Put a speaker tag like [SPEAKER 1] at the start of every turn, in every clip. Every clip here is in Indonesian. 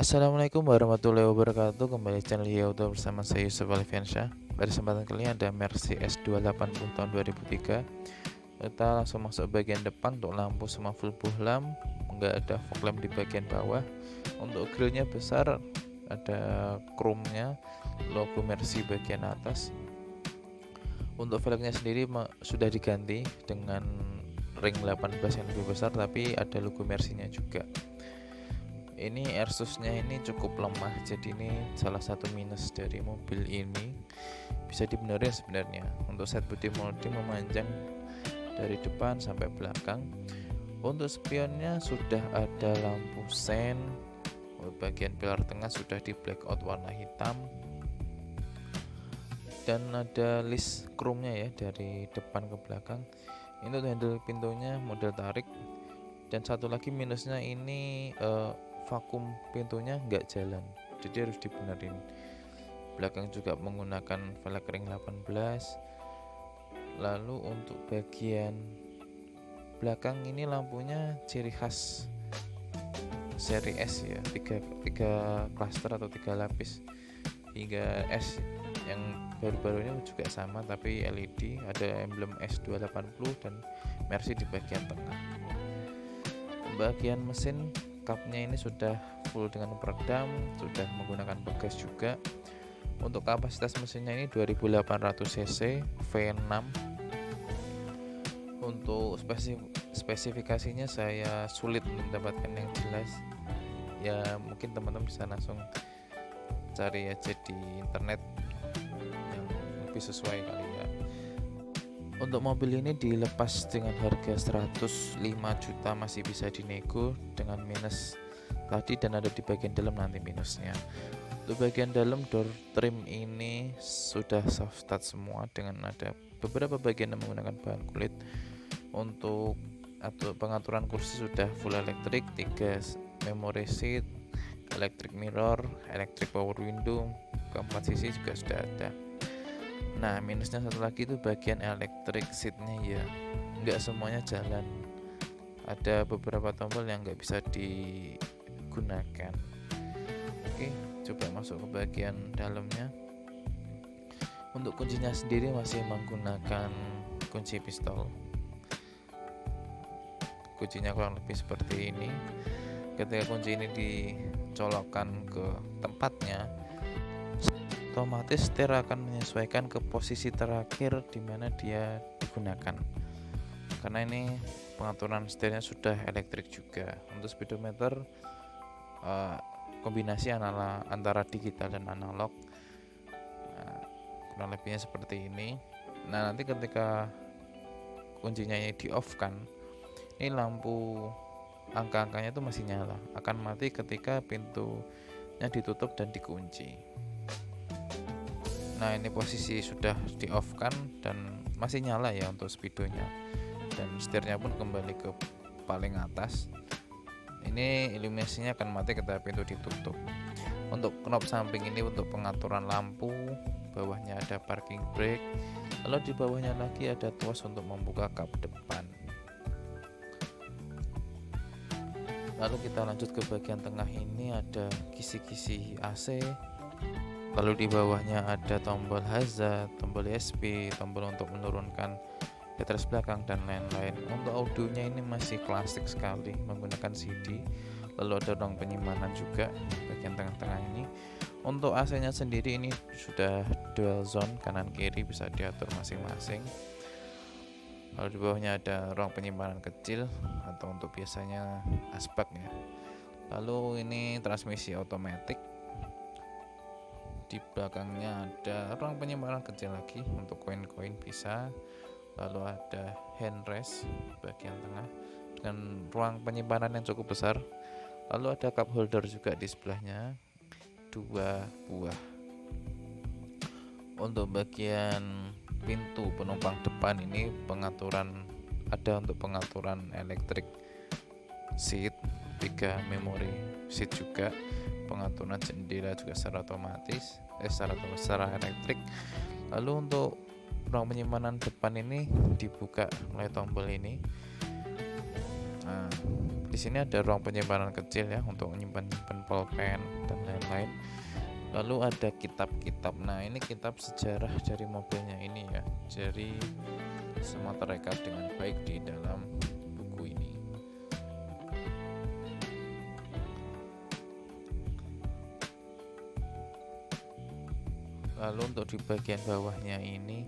[SPEAKER 1] Assalamualaikum warahmatullahi wabarakatuh. Kembali channel Auto bersama saya Yusuf Alfiansyah. Pada kesempatan kali ini ada Mercy S280 tahun 2003. Kita langsung masuk bagian depan. Untuk lampu semua full bohlam, nggak ada fog lamp di bagian bawah. Untuk grillnya besar, ada chrome-nya, logo Mercy bagian atas. Untuk velgnya sendiri sudah diganti dengan ring 18 yang lebih besar, tapi ada logo Mercy-nya juga. Ini airsusnya ini cukup lemah, jadi ini salah satu minus dari mobil ini. Bisa dibenerin sebenarnya. Untuk set body molding memanjang dari depan sampai belakang. Untuk spionnya sudah ada lampu sen. Bagian pilar tengah sudah di blackout warna hitam. Dan ada list chrome-nya ya dari depan ke belakang. Ini untuk handle pintunya model tarik. Dan satu lagi minusnya ini vakum pintunya nggak jalan, jadi harus dibenerin. Belakang juga menggunakan velg ring 18. Lalu untuk bagian belakang ini lampunya ciri khas seri S ya, 3 cluster atau 3 lapis hingga S. Yang baru-barunya juga sama tapi LED, ada emblem S280 dan Mercy di bagian tengah. Bagian mesin kapnya ini sudah full dengan peredam, sudah menggunakan pegas juga. Untuk kapasitas mesinnya ini 2800 cc V6. Untuk spesifikasinya saya sulit mendapatkan yang jelas. Ya mungkin teman-teman bisa langsung cari aja di internet yang lebih sesuai kali ya. Untuk mobil ini dilepas dengan harga 105 juta, masih bisa dinego dengan minus tadi, dan ada di bagian dalam nanti minusnya. Untuk bagian dalam door trim ini sudah soft start semua dengan ada beberapa bagian yang menggunakan bahan kulit. Untuk pengaturan kursi sudah full elektrik, 3 memory seat, electric mirror, electric power window, keempat sisi juga sudah ada. Nah minusnya satu lagi itu bagian electric seatnya ya, nggak semuanya jalan, ada beberapa tombol yang nggak bisa digunakan. Oke, coba masuk ke bagian dalamnya. Untuk kuncinya sendiri masih menggunakan kunci pistol. Kuncinya kurang lebih seperti ini. Ketika kunci ini dicolokkan ke tempatnya, otomatis setir akan menyesuaikan ke posisi terakhir di mana dia digunakan. Karena ini pengaturan setirnya sudah elektrik juga. Untuk speedometer kombinasi antara digital dan analog. Nah, kurang lebihnya seperti ini. Nah nanti ketika kuncinya ini di off kan, ini lampu angka-angkanya itu masih nyala, akan mati ketika pintunya ditutup dan dikunci. Nah ini posisi sudah di off kan dan masih nyala ya untuk speedonya, dan setirnya pun kembali ke paling atas. Ini iluminasinya akan mati ketika pintu ditutup. Untuk knob samping ini untuk pengaturan lampu, bawahnya ada parking brake, lalu di bawahnya lagi ada tuas untuk membuka kap depan. Lalu kita lanjut ke bagian tengah, ini ada kisi-kisi AC. Lalu di bawahnya ada tombol hazard, tombol ESP, tombol untuk menurunkan baterai belakang dan lain-lain. Untuk audionya ini masih klasik sekali menggunakan CD. Lalu ada ruang penyimpanan juga bagian tengah-tengah ini. Untuk AC-nya sendiri ini sudah dual zone, kanan kiri bisa diatur masing-masing. Lalu di bawahnya ada ruang penyimpanan kecil atau untuk biasanya asbak ya. Lalu ini transmisi otomatis. Di belakangnya ada ruang penyimpanan kecil lagi untuk koin-koin bisa. Lalu ada handrest bagian tengah dengan ruang penyimpanan yang cukup besar. Lalu ada cup holder juga di sebelahnya, 2 buah. Untuk bagian pintu penumpang depan ini ada untuk pengaturan electric seat, 3 memory seat juga. Pengaturan jendela juga secara otomatis, secara elektrik. Lalu untuk ruang penyimpanan depan ini dibuka oleh tombol ini. Nah, di sini ada ruang penyimpanan kecil ya untuk menyimpan pulpen dan lain-lain. Lalu ada kitab-kitab. Nah, ini kitab sejarah dari mobilnya ini ya. Jadi semua terekam dengan baik di dalam buku ini. Lalu untuk di bagian bawahnya ini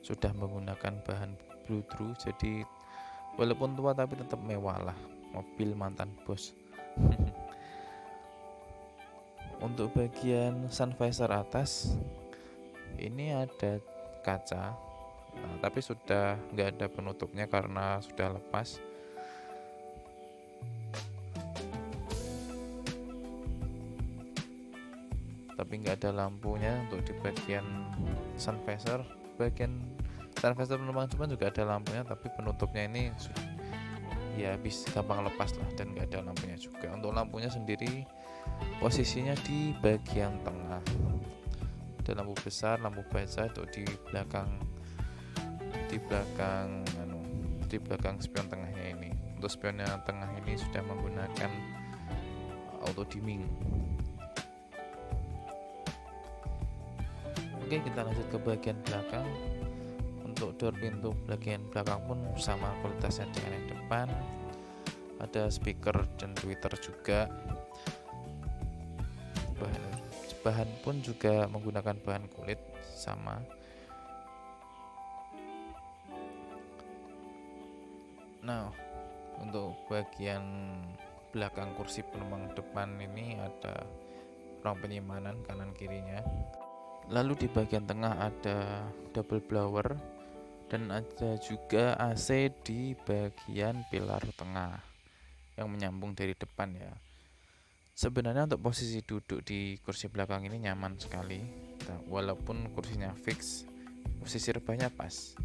[SPEAKER 1] sudah menggunakan bahan bludru, jadi walaupun tua tapi tetap mewah lah, mobil mantan bos. Untuk bagian sun visor atas ini ada kaca, nah, tapi sudah nggak ada penutupnya karena sudah lepas. Tapi nggak ada lampunya. Untuk di bagian sun visor, bagian sun visor penumpang depan juga ada lampunya, tapi penutupnya ini ya bisa gampang lepas lah dan nggak ada lampunya juga. Untuk lampunya sendiri posisinya di bagian tengah. Ada lampu besar, lampu baca itu di belakang spion tengahnya ini. Untuk spion yang tengah ini sudah menggunakan auto dimming. Oke, kita lanjut ke bagian belakang. Untuk door pintu bagian belakang pun sama kualitasnya dengan yang depan. Ada speaker dan tweeter juga. Bahan pun juga menggunakan bahan kulit sama. Nah, untuk bagian belakang kursi penumpang depan ini ada ruang penyimpanan kanan kirinya. Lalu di bagian tengah ada double blower dan ada juga AC di bagian pilar tengah yang menyambung dari depan ya. Sebenarnya untuk posisi duduk di kursi belakang ini nyaman sekali, walaupun kursinya fix, posisi rebahnya pas.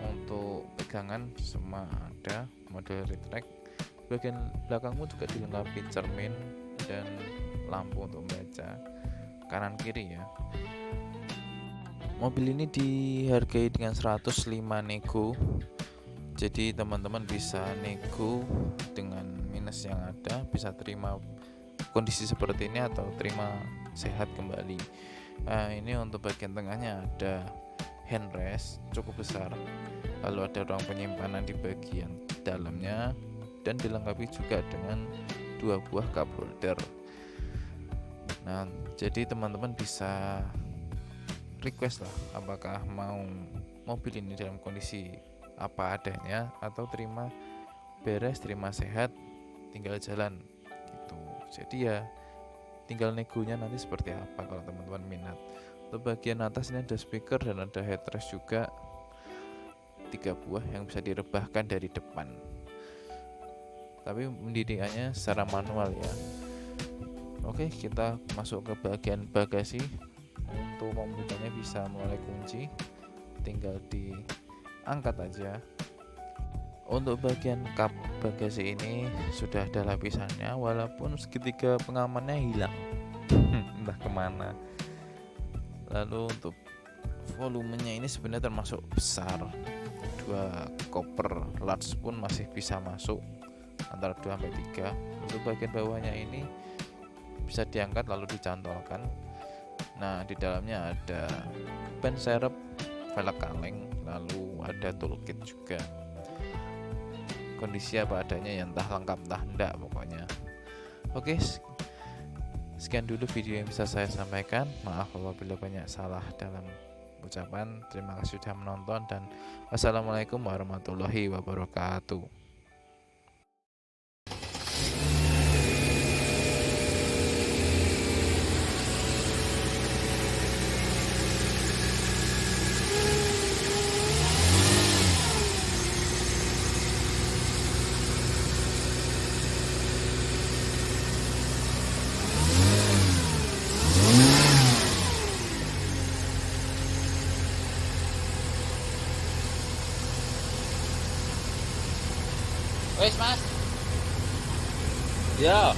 [SPEAKER 1] Untuk pegangan semua ada, model retract. Bagian belakang pun juga dilengkapi cermin dan lampu untuk membaca kanan kiri ya. Mobil ini dihargai dengan 105 nego. Jadi teman-teman bisa nego dengan minus yang ada, bisa terima kondisi seperti ini atau terima sehat kembali. Nah, ini untuk bagian tengahnya ada handrest cukup besar, lalu ada ruang penyimpanan di bagian dalamnya dan dilengkapi juga dengan 2 buah cup holder. Nah, jadi teman-teman bisa request lah apakah mau mobil ini dalam kondisi apa adanya atau terima beres, terima sehat, tinggal jalan gitu. Jadi ya tinggal negonya nanti seperti apa kalau teman-teman minat. Untuk bagian atas ini ada speaker dan ada headrest juga 3 buah yang bisa direbahkan dari depan, tapi pendiriannya secara manual ya. Oke, kita masuk ke bagian bagasi. Untuk membukanya bisa melalui kunci, tinggal diangkat aja. Untuk bagian kap bagasi ini sudah ada lapisannya, walaupun segitiga pengamannya hilang entah kemana. Lalu untuk volumenya ini sebenarnya termasuk besar, 2 koper large pun masih bisa masuk antara 2 sampai 3. Untuk bagian bawahnya ini bisa diangkat lalu dicantolkan. Nah, di dalamnya ada ban serep, velg kaleng, lalu ada toolkit juga. Kondisi apa adanya ya, entah lengkap entah enggak pokoknya. Oke, sekian dulu video yang bisa saya sampaikan. Maaf apabila banyak salah dalam ucapan. Terima kasih sudah menonton dan wassalamualaikum warahmatullahi wabarakatuh.
[SPEAKER 2] Wes mas.
[SPEAKER 3] Ya.